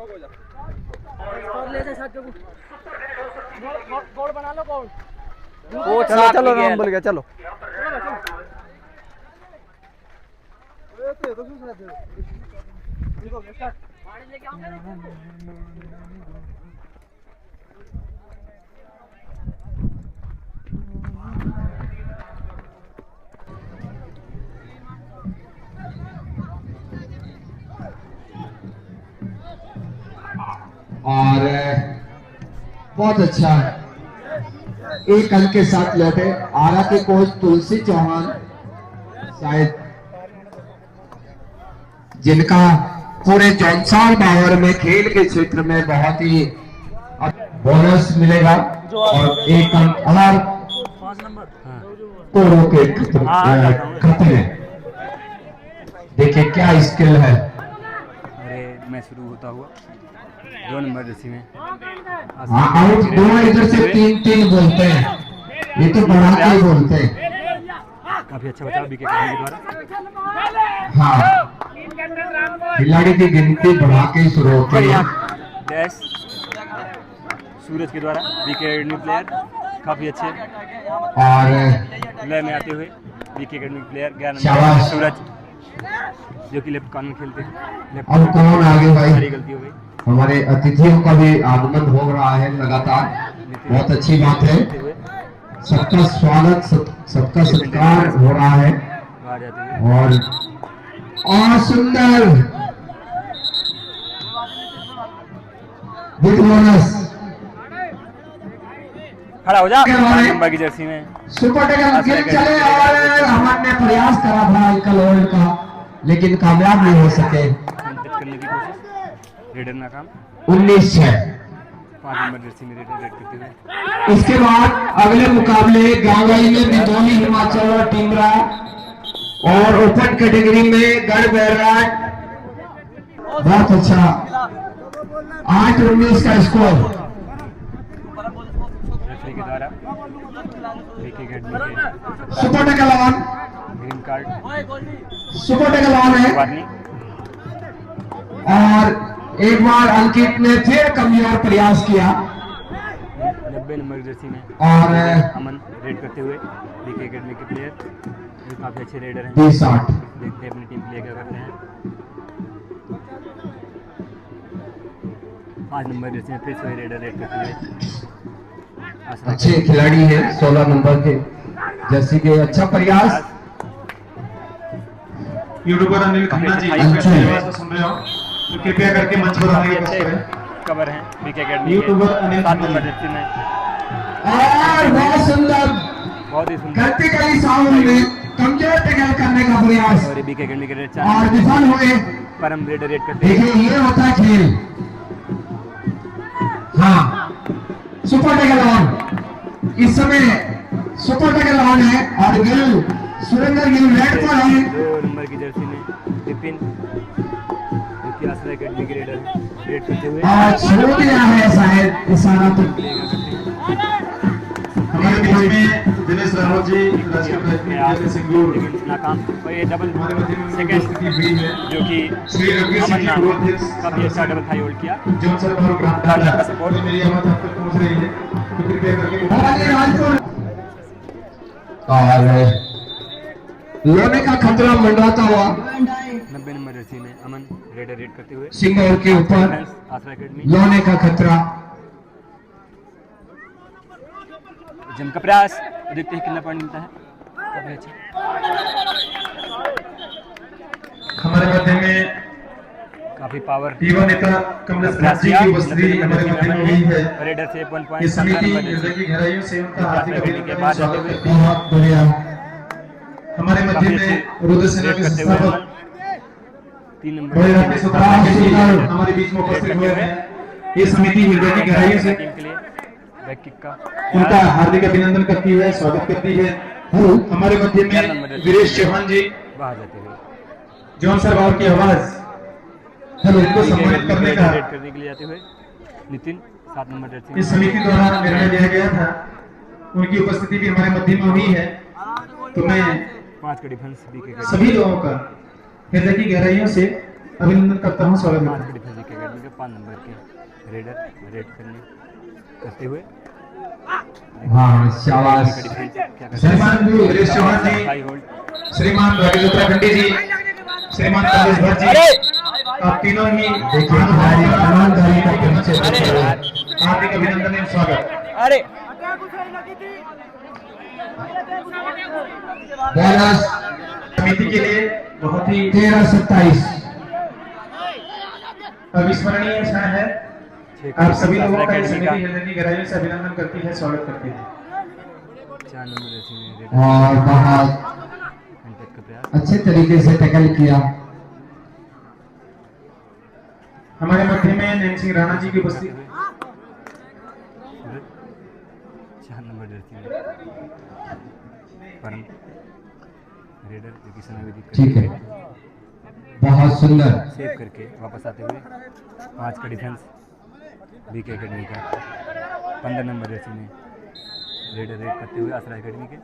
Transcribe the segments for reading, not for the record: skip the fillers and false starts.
चलो चलो राम बोल गया चलो। और बहुत अच्छा एक अंक के साथ लौटे आरा के कोच तुलसी चौहान, शायद जिनका पूरे जौनसाल बावर में खेल के क्षेत्र में बहुत ही बोनस मिलेगा और एक अंक और तोड़ों के खतरे। देखिए क्या स्किल है। अरे मैं शुरू होता हुआ 2 नंबर जर्सी में आउट दोनों इधर से 3-3 बोलते हैं, ये तो बढ़ा के ही बोलते हैं। काफी अच्छा बचाव बीके के द्वारा। हाँ, खिलाड़ी की गिनती बढ़ा के ही शुरू होती है। डैश सूरज के द्वारा बीके एकेडमी प्लेयर काफी अच्छे और लय में आते हुए बीके एकेडमी प्लेयर 11 शाबाश। नंबर सूरज जो कि लेफ्ट कॉर्नर खेलते हैं। अब कौन आगे भाई? सारी गलती हो गई। हमारे अतिथियों का भी आगमन हो रहा है लगातार, बहुत अच्छी बात है। सबका स्वागत सबका सत्कार हो रहा है बाहर जाते हुए और सुंदर बिग बोनस खड़ा हो जा। 5 नंबर की जर्सी में सुपर टेकल खेल चले और हमने प्रयास करा था अंकल होल्ड का, लेकिन कामयाब नहीं हो सके। करने की कोशिश, रेडर नाकाम। 19-6 5 नंबर जर्सी में रेडर रेड करते हुए। इसके बाद अगले मुकाबले गांवई में बिजौली हिमाचल और टीमरा और ओपन कैटेगरी में गढ़ बैराट। बहुत अच्छा 8-19 का स्कोर रेफरी के द्वारा बीके एकेडमी के super tackle on, green card super tackle on है। वार्निंग। और एक बार अंकित ने फिर कमजोर प्रयास किया 90 नंबर जर्सी में और अमन रेड करते हुए बीके एकेडमी के प्लेयर जो काफी अच्छे रेडर हैं। 20-8 देखते हैं अपनी टीम प्ले क्या करते हैं। 5 नंबर जर्सी में फिर से रेडर रेड करते हुए अच्छे खिलाड़ी है 16 नंबर के जर्सी के। अच्छा प्रयास। यूट्यूबर अनिल खन्ना जी तो सुन रहे हो तो कृपया करके मंच पर आने का कष्ट करें। कवर हैं BK academy YouTuber Anil 7 number jersey में और बहुत सुंदर बहुत ही सुंदर गलती करी साउंड में कमजोर टेकल करने का प्रयास और बीके एकेडमी के रेड और विफल हुए। परम रेडर रेड करते हैं। देखिए ये होता है खेल। हाँ, सुपर टेकल ऑन इस समय सुपर टेकल ऑन है और गिल सुरेंद्र गिल रेड पर है। 2 नंबर की जर्सी में विपिन जो कि आसरा एकेडमी के रेडर रेड करते हुए और छोड़ दिया है शायद इशारा तो। हमारे बीच में दिनेश रावत जी राष्ट्रीय सिंगूर नाकाम और ये डबल सेकंड की भीड़ है जो कि श्री रघुवीर सिंह जी पूर्व अध्यक्ष काफी अच्छा डबल थाई होल्ड किया। जॉन सर और ग्राम का सपोर्ट मेरी आवाज आप तक पहुंच रही है तो कृपया करके और लोने का खतरा मंडराता हुआ 90 नंबर जर्सी में अमन रेडर रेड करते हुए सिंगल के ऊपर आसरा एकेडमी लोने का खतरा। जम का प्रयास देखते हैं कितना पॉइंट मिलता है। काफी अच्छा हमारे मध्य में काफी पावर युवा नेता कमलेश नाथ जी की उपस्थिति हमारे मध्य में हुई है। रेडर से 1 ये पॉइंट समिति हृदय की गहराइयों से उनका हार्दिक अभिनंदन स्वागत करती है। बहुत बढ़िया। हमारे मध्य में रुद्र सेना के संस्थापक 3 नंबर बड़े राकेश उत्तराखंड जी हमारे बीच में उपस्थित हुए हैं। ये समिति हृदय की गहराइयों से टीम के लिए बैक किक का उनका हार्दिक अभिनंदन करती है, स्वागत करती है। हमारे मध्य में वीरेश चौहान जी बाहर जाते हुए जॉन सर बाबू की आवाज इनको सम्मानित करने का रेड करने के लिए जाते हुए नितिन 7 नंबर जर्सी इस समिति द्वारा निर्णय लिया गया था। उनकी उपस्थिति भी हमारे मध्य में हुई है तो मैं 5 का डिफेंस बीके के सभी लोगों का हृदय की गहराइयों से अभिनंदन करता हूँ, स्वागत करता 5 हूँ। का डिफेंस बीके एकेडमी का 5 नंबर के रेडर रेड करते हुए हाँ शाबाश श्रीमान वीरेश चौहान जी, हाई होल्ड श्रीमान राकेश उत्तराखंडी जी, श्रीमान कमलेश भट्ट जी, आप तीनों ही देखिए खिलाड़ी ईमानदारी का परिचय देते हुए हार्दिक अभिनंदन एवं स्वागत। अरे बोनस समिति के लिए बहुत ही 13-27 अविस्मरणीय क्षण है। आप सभी लोगों का ये समिति हृदय की गहराइयों से अभिनंदन करती है, स्वागत करती है। 4 नंबर रेडर और बहुत कॉन्टैक्ट का प्रयास अच्छे तरीके से टैकल किया। हमारे मध्य में नैन सिंह राणा जी की उपस्थिति। 4 नंबर जर्सी परम रेडर जो कि समय विधि ठीक है, बहुत सुंदर। सेव करके वापस आते हुए 5 का डिफेंस बीके एकेडमी का 15 नंबर जर्सी में रेडर रेड करते हुए आसरा एकेडमी के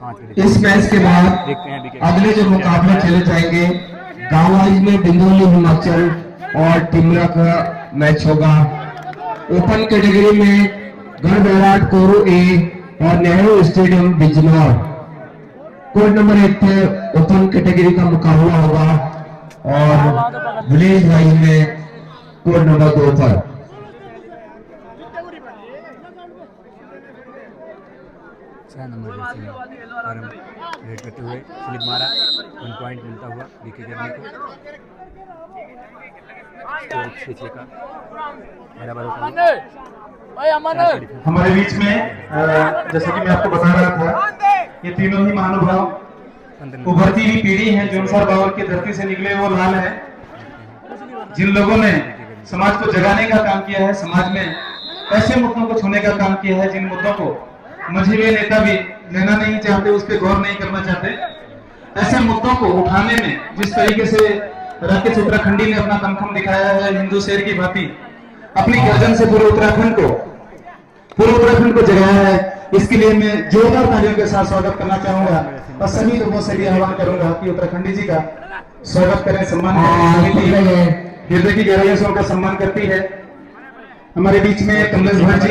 5 का डिफेंस। इस मैच के बाद देखते हैं बीके अगले जो मुकाबले खेले जाएंगे गांव वाइज में बिंदोली हिमाचल और टिमरा का मैच होगा। ओपन कैटेगरी में गढ़ बैराट कोरू ए और Nehru stadium Bijnor code number 1 पे ओपन कैटेगरी का मुकाबला होगा और विलेज वाइज में कोड नंबर 2 पर। 6 नंबर जर्सी में परम रेड करते हुए स्लिप मारा 1 पॉइंट मिलता हुआ बीके एकेडमी को। स्कोर 6-6 का बराबर होता है। हमारे बीच में जैसा कि मैं आपको बता रहा था, ये तीनों ही महानुभाव उभरती हुई पीढ़ी है। जोनसार बावल की धरती से निकले वो लाल है, जिन लोगों ने समाज को जगाने का काम किया है, समाज में ऐसे मुद्दों को छूने का काम किया है जिन मुद्दों को मजहबी नेता भी लेना नहीं चाहते, उस पर गौर नहीं करना चाहते। ऐसे मुद्दों को उठाने में जिस तरीके से राकेश उत्तराखंडी ने अपना दमखम दिखाया है, हिंदू शेर की भांति अपनी गर्जन से पूरे उत्तराखंड को जगाया है, इसके लिए मैं जोरदार तालियों के साथ स्वागत करना चाहूंगा और सभी लोगों से भी आह्वान करूंगा कि उत्तराखंडी जी का स्वागत करें, सम्मान करें। हृदय की गहराइयों से उनका सम्मान करती है। हमारे बीच में कमलेश भट्ट जी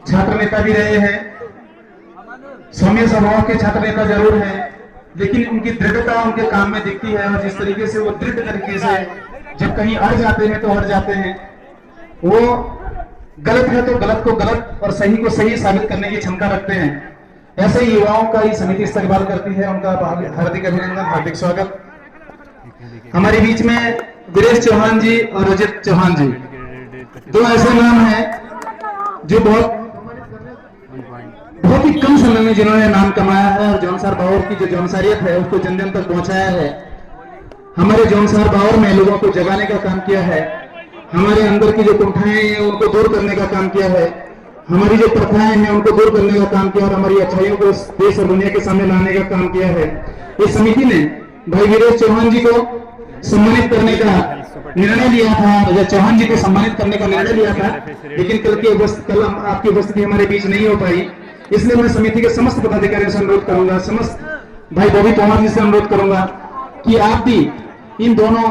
छात्र नेता भी रहे हैं, सौम्य स्वभाव के छात्र नेता जरूर हैं, लेकिन उनकी दृढ़ता उनके काम में दिखती है और जिस तरीके से वो दृढ़ तरीके से जब कहीं अड़ जाते हैं तो अड़ जाते हैं। वो गलत है तो गलत को गलत और सही को सही साबित करने की क्षमता रखते हैं। ऐसे युवाओं का ही समिति इस्तेमाल करती है, उनका हार्दिक अभिनंदन, हार्दिक स्वागत। हमारे बीच में वीरेश चौहान जी और रजत चौहान जी, दो ऐसे नाम हैं जो बहुत ही कम समय में जिन्होंने नाम कमाया है और जौनसार बावर की जो जौनसारियत है उसको जन जन तक पहुंचाया है। हमारे जौनसार बावर में लोगों को जगाने का काम किया है, हमारे अंदर की जो कुंठाएं हैं उनको दूर करने का काम किया है, हमारी जो प्रथाएं हैं उनको दूर करने का काम किया और हमारी अच्छाइयों को देश और दुनिया के सामने लाने का काम किया है। इस समिति ने भाई वीरेश चौहान जी को सम्मानित करने का निर्णय लिया था, रजत चौहान जी को सम्मानित करने का निर्णय लिया था, लेकिन कल आपकी उपस्थिति हमारे बीच नहीं हो पाई। इसलिए मैं समिति के समस्त पदाधिकारियों से अनुरोध करूंगा, समस्त भाई बॉबी तोमर जी से अनुरोध करूंगा कि आप भी इन दोनों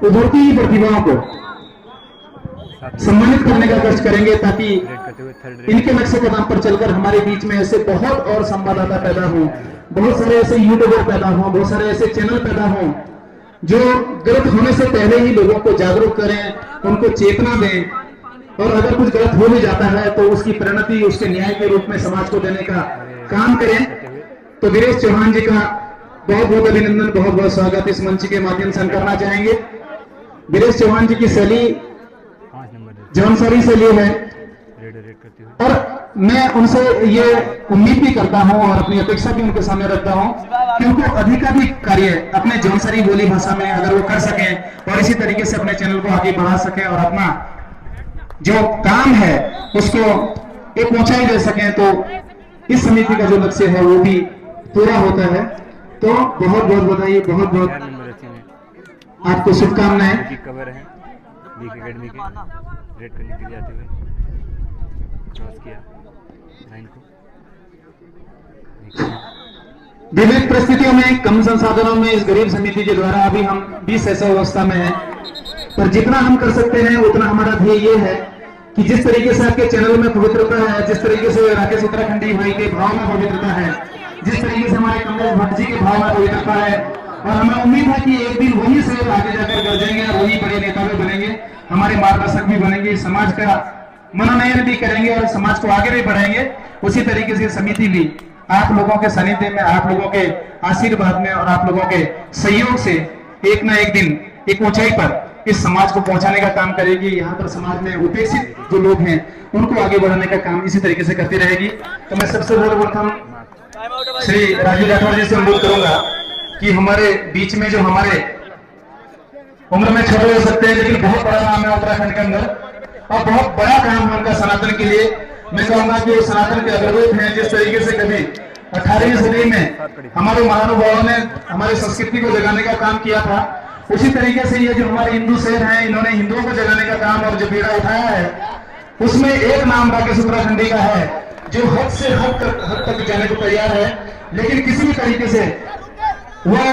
उभरती हुई प्रतिभाओं को सम्मानित करने का कष्ट करेंगे ताकि इनके नक्शे कदम पर चलकर हमारे बीच में ऐसे बहुत और संवाददाता पैदा हों, बहुत सारे ऐसे यूट्यूबर पैदा हों, बहुत सारे ऐसे चैनल पैदा हों जो गलत होने से पहले ही लोगों को जागरूक करें, उनको चेतना दें और अगर कुछ गलत हो भी जाता है तो उसकी परिणति उसके न्याय के रूप में समाज को देने का काम करें। तो वीरेश चौहान जी का बहुत बहुत अभिनंदन, बहुत बहुत स्वागत इस मंच के माध्यम से हम करना चाहेंगे। वीरेश चौहान जी की शैली जौनसारी शैली है और मैं उनसे ये उम्मीद भी करता हूं और अपनी अपेक्षा भी उनके सामने रखता हूं कि उनको अधिकाधिक कार्य अपने जौनसारी बोली भाषा में अगर वो कर सकें और इसी तरीके से अपने चैनल को आगे बढ़ा सकें और अपना जो काम है उसको एक ऊंचाई दे सकें, तो इस समिति का जो लक्ष्य है वो भी पूरा होता है। तो बहुत बहुत बधाई, बहुत बहुत आपको शुभकामनाएं। कवर है बीके एकेडमी के रेड करने के लिए आते हुए क्रॉस किया लाइन को। विविध परिस्थितियों में, कम संसाधनों में इस गरीब समिति के द्वारा अभी हम 20 ऐसा अवस्था में हैं पर जितना हम कर सकते हैं उतना हमारा ध्येय ये है कि जिस तरीके से आपके चैनल में पवित्रता है, जिस तरीके से राकेश उत्तराखंडी भाई के भाव में पवित्रता है, जिस तरीके से हमारे कमलेश भट्ट जी के भाव में पवित्रता है, और हमें उम्मीद है कि एक दिन वही से आगे जाकर गरजेंगे और वही बड़े नेता भी बनेंगे, हमारे मार्गदर्शक भी बनेंगे, समाज का मनोनयन भी करेंगे और समाज को आगे भी बढ़ाएंगे। उसी तरीके से समिति भी आप लोगों के सानिध्य में, आप लोगों के आशीर्वाद में और आप लोगों के सहयोग से एक ना एक दिन एक ऊंचाई पर इस समाज को पहुंचाने का काम करेगी। यहाँ पर समाज में उपेक्षित जो लोग हैं उनको आगे बढ़ाने का काम इसी तरीके से करती रहेगी। तो मैं सबसे सर्वप्रथम श्री राजू राठौर जी से अनुरोध करूंगा कि हमारे बीच में जो हमारे उम्र में छोटे हो सकते हैं लेकिन बहुत बड़ा नाम है उत्तराखंड के अंदर और बहुत बड़ा काम है उनका सनातन के लिए। मैं कहूंगा कि सनातन के अग्रदूत हैं। जिस तरीके से कभी 18वीं सदी में हमारे महानुभावों ने हमारी संस्कृति को जगाने का काम किया था, उसी तरीके से ये जो हमारे हिंदू शेर हैं इन्होंने हिंदुओं को जगाने का काम और जो बीड़ा उठाया है उसमें एक नाम राकेश उत्तराखंडी का है जो हद से हद तक जाने को तैयार है। लेकिन किसी भी तरीके से वो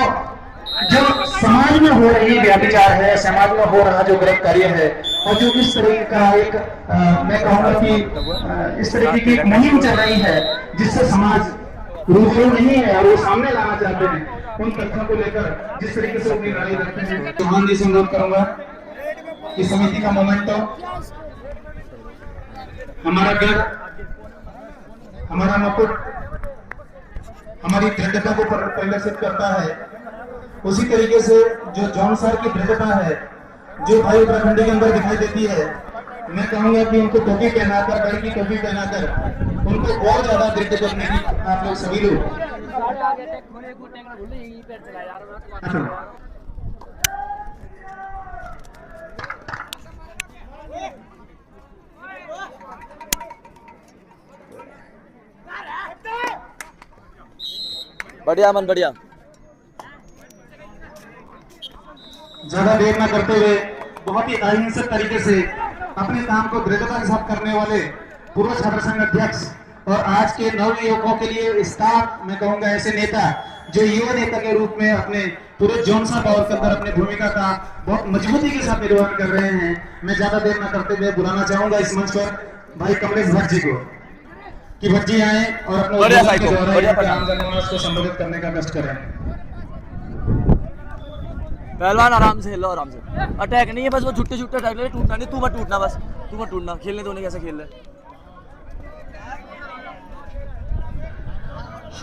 जो समाज में हो रही व्यभिचार है, समाज में हो रहा जो गलत कार्य है और जो इस तरीके का एक मैं कहूंगा कि इस तरीके की एक मुहिम चल रही है जिससे समाज रूबरू नहीं है और वो सामने लाना चाहते हैं, उन तथ्यों को लेकर जिस तरीके से अपनी लड़ाई लड़ते हैं। चौहान जी से अनुरोध करूंगा कि समिति का मोमेंटो, हमारा डर, हमारा मुकुट हमारी दृढ़ता को प्रदर्शित करता है। उसी तरीके से जो जॉन सर की दृढ़ता है जो भाई उत्तराखंडी के अंदर दिखाई देती है, मैं कहूंगा कि उनको टोपी पहनाकर, गढ़ की टोपी पहनाकर उनको और ज्यादा दृढ़ करने की आप लोग सभी लोग बढ़िया मन बढ़िया। ज्यादा देर न करते हुए बहुत ही अहिंसक तरीके से अपने काम को दृढ़ता के साथ करने वाले पूर्व छात्र संघ अध्यक्ष और आज के नव युवकों के लिए स्टाफ, मैं कहूंगा ऐसे नेता जो युवा नेता के रूप में अपने पूरे जोनसा पावर के अंदर अपनी भूमिका का बहुत मजबूती के साथ निर्वहन कर रहे हैं। मैं ज्यादा देर न करते हुए बुलाना चाहूंगा इस मंच पर भाई कमलेश भट्ट जी को कि भट्ट जी आए और अपने आम जनमानस को संबोधित करने का कष्ट करें। पहलवान आराम से हिलो, आराम से। अटैक नहीं है, बस वो छुट्टे छुट्टे अटैक ले, टूटना नहीं, तू मत टूटना, बस तू मत टूटना। खेलने तो नहीं, कैसे खेल रहे।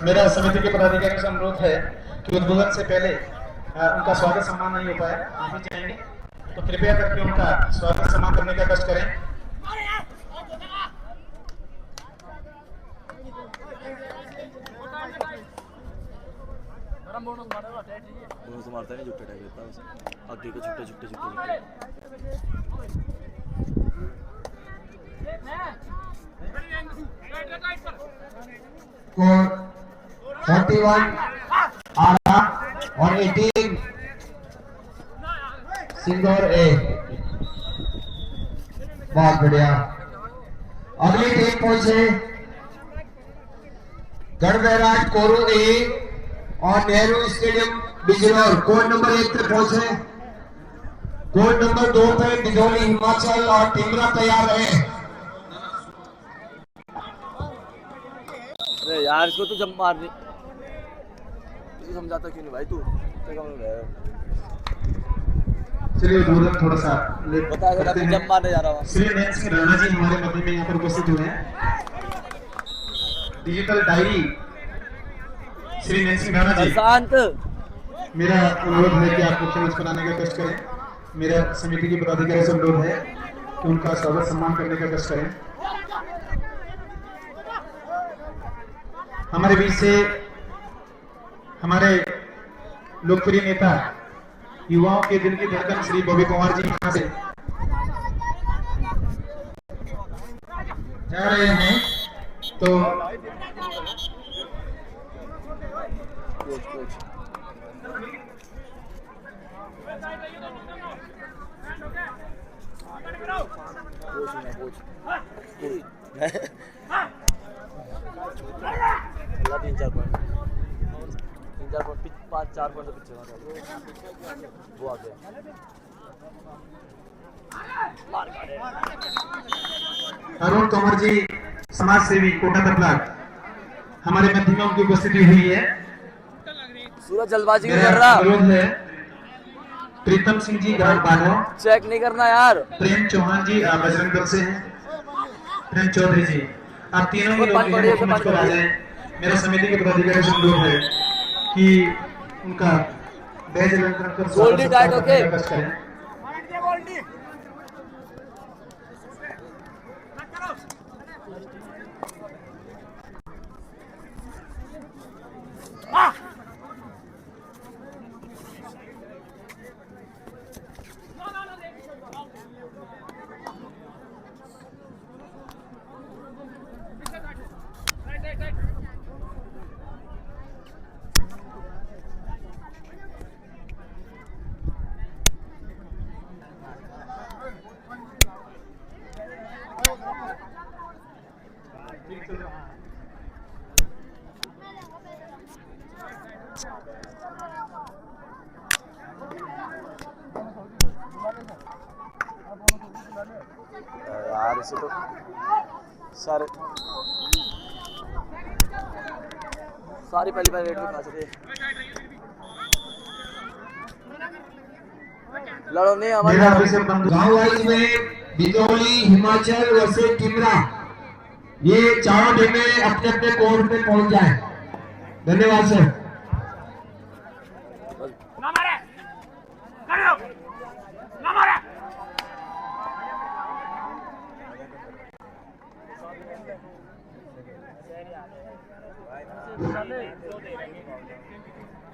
मेरा समिति के पदाधिकारियों से अनुरोध है कि उद्बोधन से पहले उनका स्वागत सम्मान नहीं हो पाया, नहीं चाहेंगे तो कृपया करके उनका स्वागत सम्मान करने का कष्ट करें। दोनों से मारता नहीं, जुट्टे अटैक लेता है उसे। आगे को छुट्टे छुट्टे छुट्टे स्कोर 41 आरा और 18 सिंगोर ए। बहुत बढ़िया। अगली टीम पहुंचे गढ़ बैराज कोरू ए और Nehru stadium Bijnor. Code number 1 पे पहुंचे, कोड नंबर 2 पे डिडोली हिमाचल और टिमरा तैयार है। अरे यार इसको तो जब मारने इसको समझाता क्यों नहीं भाई तू? चलिए उद्बोधन थोड़ा सा बता दे, जब मारने जा रहा हूँ। श्री नयन सिंह राणा जी हमारे मध्य में यहाँ पर उपस्थित हुए हैं। डिजिटल डायरी श्री नयन सिंह राणा जी, शांत। मेरा अनुरोध है कि आप मुख्य मंच पर आने का कष्ट करें। मेरा समिति के पदाधिकारी से अनुरोध है कि उनका स्वागत सम्मान करने का कष्ट करें। हमारे बीच से हमारे लोकप्रिय नेता, युवाओं के दिल की धड़कन श्री बॉबी कुमार जी यहाँ से जा रहे हैं। तो तीन चार पॉइंट 5-4 पॉइंट पीछे वो आ गया। अरुण तोमर जी समाज सेवी कोटा तपलाट हमारे मध्य में उनकी उपस्थिति हुई है। सूरज जल्दबाजी क्यों मेरा कर रहा? अनुरोध है प्रीतम सिंह जी ग्राम बानो, चेक नहीं करना यार। प्रेम चौहान जी आप बजरंग दल से हैं, प्रेम चौधरी जी आप तीनों ही वो लोग पानी पड़ी है, हैं, मुझ पर आ पानी जाएं। मेरा समिति के पदाधिकारी से अनुरोध है कि उनका बैज अलंकरण कर गोल्डी टाइट ओके। करें। यार इसे तो सारी पहली बार रेट में खा सके। लड़ो नहीं हमारे मेरा अभिषेक बंधु गांव वाइज में बिजौली, हिमाचल वैसे टिमरा, ये चारों टीमें अपने अपने कोर्ट पे पहुंच जाए। धन्यवाद सर।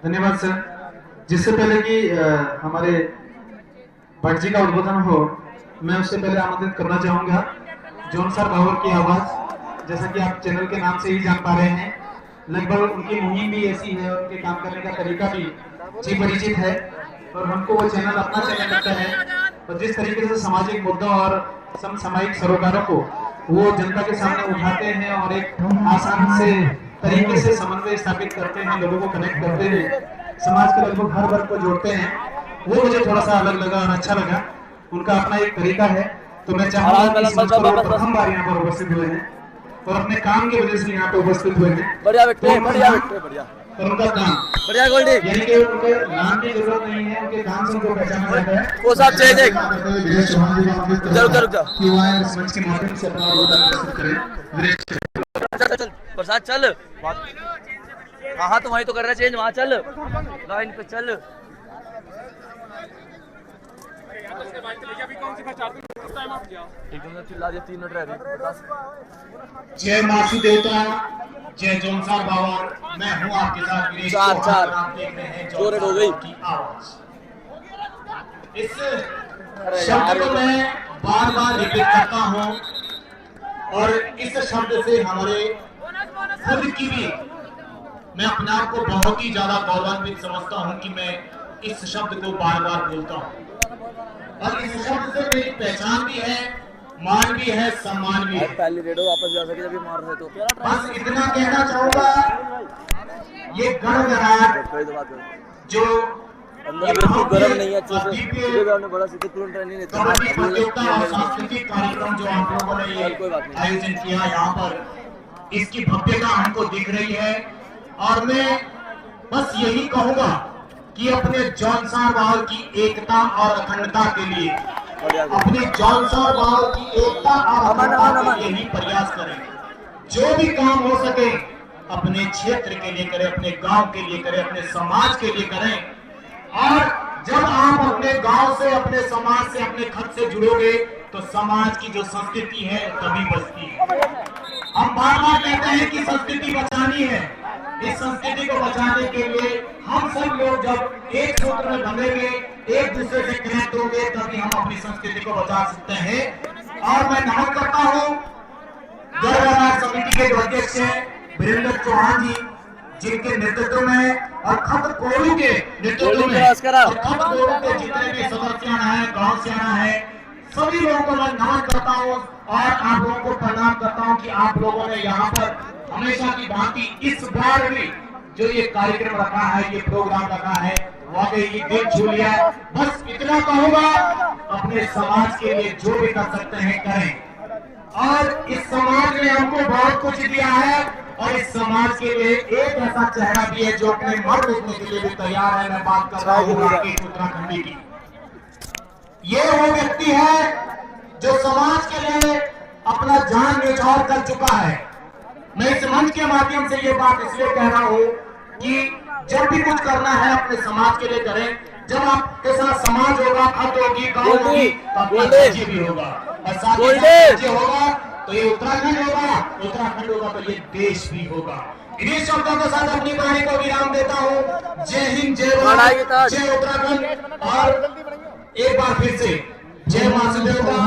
धन्यवाद सर। जिससे पहले कि हमारे भट्ट जी का उद्बोधन हो, मैं उससे पहले आमंत्रित करना चाहूंगा जॉन सर बावर की आवाज। जैसा कि आप चैनल के नाम से ही जान पा रहे हैं, लगभग उनकी मुहिम भी ऐसी है, उनके काम करने का तरीका भी जी परिचित है और हमको वो चैनल अपना चैनल लगता है। और जिस तरीके से सामाजिक मुद्दों और समसामयिक सरोकारों को वो जनता के सामने उठाते हैं और एक आसान से तरीके से समन्वय स्थापित करते हैं, लोगों को कनेक्ट करते हैं, समाज के लगभग हर वर्ग को जोड़ते हैं, वो मुझे थोड़ा सा अलग लगा और अच्छा लगा। उनका अपना एक तरीका है। तो मैं चाहूंगा कि इस मंच पर प्रथम बार यहाँ पर उपस्थित हुए हैं और अपने काम की वजह से यहाँ पे उपस्थित हुए हैं। बढ़िया बेटे, बढ़िया बेटे, बढ़िया और उनका काम बढ़िया गोल्डी। यानी कि उनके नाम की जरूरत नहीं है, उनके काम से उनको पहचाना जाता है। वो साहब चाहिए देख। वीरेश चौहान जी को आमंत्रित चलो, चलो, चलो। कि वो आए इस मंच के माध्यम से अपना योगदान प्रस्तुत करें। वीरेश चल चल प्रसाद चल। हाँ तो वहीं तो कर रहा चेंज, वहाँ चल, लाइन पे चल। एकदम से चिल्ला दिया, 3 मिनट रह गए। जय मासु देवता, जय जोनसार बावर। मैं हूँ आपके साथ वीरेश चार, चौहान चार। और आप देख रहे हैं जोर हो गई। की आवाज। इस शब्द को मैं बार बार रिपीट करता हूँ और इस शब्द से हमारे खुद की भी मैं अपने आप को बहुत ही ज्यादा गौरवान्वित समझता हूँ कि मैं इस शब्द को बार बार बोलता हूँ और इस शब्द से मेरी पहचान भी है, मान भी है, सम्मान भी है। पहले रेडो वापस जा सके जब ये मार रहे तो बस इतना कहना चाहूंगा, ये गणगणाट कोई तो बात नहीं। जो अंदर बिल्कुल गर्म नहीं है, अच्छे से सीधे हमने बड़ा सीधे तुरंत ट्रेनिंग लेते हैं। कबड्डी प्रतियोगिता और सांस्कृतिक कार्यक्रम जो आप लोगों ने ये कोई बात नहीं। आयोजन किया यहाँ पर, इसकी भव्यता हमको दिख रही है और मैं बस यही कहूंगा कि अपने जौनसार बावर की एकता और अखंडता के लिए, अपने जौनसार बावर की एकता और अखंडता के लिए ही प्रयास करें। जो भी काम हो सके अपने क्षेत्र के लिए करें, अपने गांव के लिए करें, अपने समाज के लिए करें। और जब आप अपने गांव से, अपने समाज से, अपने खत से जुड़ोगे तो समाज की जो संस्कृति है तभी बचती है। हम बार बार कहते हैं कि संस्कृति बचानी है। इस संस्कृति को बचाने के लिए हम सब लोग जब एक सूत्र में बंधेंगे, एक दूसरे से कनेक्ट होंगे, तभी हम अपनी संस्कृति को बचा सकते हैं। और मैं नमन करता हूँ गणगणाट समिति के जो अध्यक्ष हैं वीरेंद्र चौहान जी, जिनके नेतृत्व में और खत कोरू के नेतृत्व में और खत कोरू के जितने भी सदस्य हैं, गांव से आना है, सभी लोगों को मैं नमन करता हूँ और आप लोगों को प्रणाम करता हूँ कि आप लोगों ने यहाँ पर हमेशा की भांति इस बार भी जो ये कार्यक्रम रखा है, ये प्रोग्राम रखा है, वाकई दिल छू लिया। बस इतना कहूंगा, अपने समाज के लिए जो भी कर सकते हैं करें। और इस समाज ने हमको बहुत कुछ दिया है और इस समाज के लिए एक ऐसा चेहरा भी है जो अपने मर मिटने के लिए भी तैयार है। मैं बात कर रहा हूँ राकेश उत्तराखंडी की। ये वो व्यक्ति है जो समाज के लिए अपना जान न्यौछावर कर चुका है। मैं इस मंच के माध्यम से ये बात इसलिए कह रहा हूँ कि जब भी कुछ करना है अपने समाज के लिए करें। जब आपके साथ समाज होगा, खत होगी, गांव होगी, तो आपका राज्य भी होगा और साथ ही साथ राज्य होगा तो ये उत्तराखंड होगा, उत्तराखंड होगा तो ये देश भी होगा। इन्हीं शब्दों के साथ अपनी वाणी को विराम देता हूँ। जय हिंद, जय भारत, जय उत्तराखंड। और एक बार फिर से जय वासुदेव का,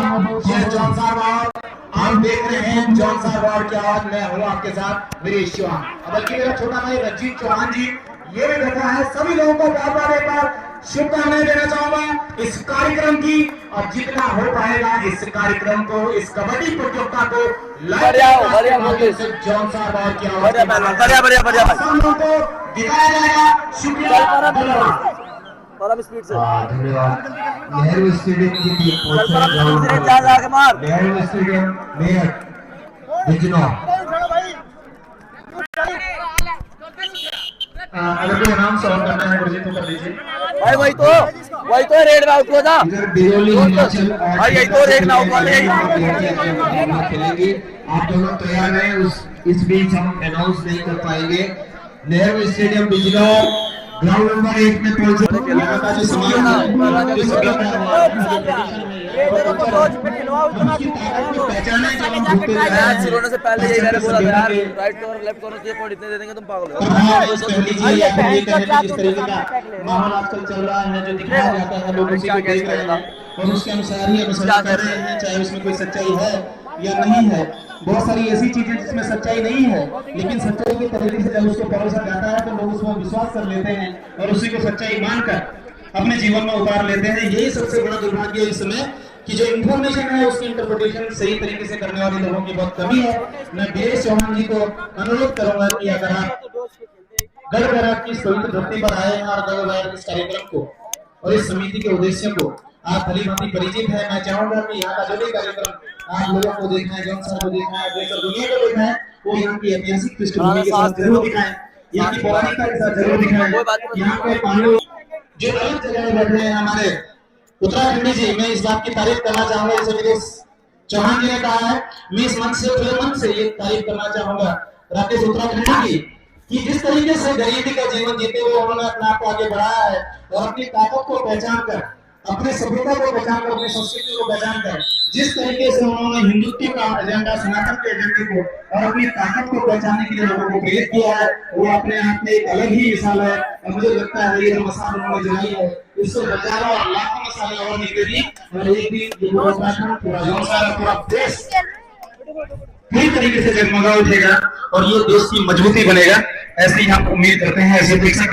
जय जौनसार वार्ड। आप देख रहे हैं जौनसार वार्ड की आवाज, मैं हूँ आपके साथ वीरेश चौहान। बल्कि मेरा छोटा भाई रंजीत चौहान जी ये भी बैठा है। सभी लोगों को बार बार एक बार शुभकामनाएं देना चाहूंगा इस कार्यक्रम की। और जितना हो पाएगा इस कार्यक्रम को, इस कबड्डी प्रतियोगिता को जौनसार वार्ड की आवाज सब लोगों को दिखाया जाएगा। शुक्रिया, स्पीड से धन्यवाद। नेहरू स्टेडियम की टीम पहुंच है। नेहरू स्टेडियम मेरठ बिजनौर। अगर कोई अनाउंस और करना है गुरुजी तो कर लीजिए भाई। वही तो रेड में आउट हुआ था इधर बिरोली हिमाचल और भाई, यही तो रेड में आउट हुआ था। खेलेंगे। आप दोनों तैयार हैं। इस बीच हम अनाउंस नहीं कर पाएंगे। Nehru stadium Bijnor ground number 1 में पहुंचे शुरू से पहले यही मैंने बोला था यार, राइट कॉर्नर लेफ्ट कॉर्नर के पॉइंट इतने दे देंगे तुम पागल हो। माहौल आजकल चल रहा है जो दिखाया जाता है लोग उसी को देख रहे हैं और उसके अनुसार ही अनुसरण कर रहे हैं, चाहे उसमें कोई सच्चाई है या नहीं है। बहुत सारी ऐसी चीजें जिसमें सच्चाई नहीं है, लेकिन सच्चाई के तरीके से जब उसको परोसा जाता है तो लोग उसमें विश्वास कर लेते हैं और उसी को सच्चाई मानकर अपने जीवन में उतार लेते हैं। यही सबसे बड़ा दुर्भाग्य है इस समय कि जो इंफॉर्मेशन है उसकी इंटरप्रिटेशन सही तरीके से करने वाले लोगों की बहुत कमी है। मैं वीरेश चौहान जी को अनुरोध करूंगा कि अगर आप गर्व बैराग की पवित्र धरती पर आए हैं और गर्व बैराग इस कार्यक्रम को और इस समिति के उद्देश्य को आप भली भांति परिचित है। मैं चाहूंगा कि यहाँ का जो भी कार्यक्रम आप लोगों को देखना है, जौनसार को देखना है, देश और दुनिया को देखना है, वो यहाँ की ऐतिहासिक पृष्ठभूमि के साथ जरूर दिखाएं, यहाँ की पौराणिकता के साथ जरूर दिखाएं। यहाँ पे पांडव जो अलग जगह में बैठ रहे हैं हमारे उत्तराखंडी जी, मैं इस बात की तारीफ करना चाहूंगा जैसे वीरेश चौहान जी ने कहा है। मैं इस मंच से खुले मन से ये तारीफ करना चाहूंगा राकेश उत्तराखंडी की कि जिस तरीके से गरीबी का जीवन जीते हुए उन्होंने अपने आप को आगे बढ़ाया है और अपनी ताकत को पहचान कर, अपने सभ्यता को पहचान कर, अपनी संस्कृति को पहचान कर जिस तरीके से उन्होंने हिंदुत्व का एजेंडा, सनातन के एजेंडे को और अपनी ताकत को पहचानने के लिए लोगों को प्रेरित किया है, वो अपने आप में एक अलग ही मिसाल है। और मुझे लगता है ये मसाल उन्होंने जलाई है, इससे हजारों और लाखों मसाले और निकलेगी और एक भी पूरा देश पूरी तरीके से जगमगा उठेगा और ये देश की मजबूती बनेगा। ऐसे ही हम उम्मीद करते हैं, ऐसे देख सकते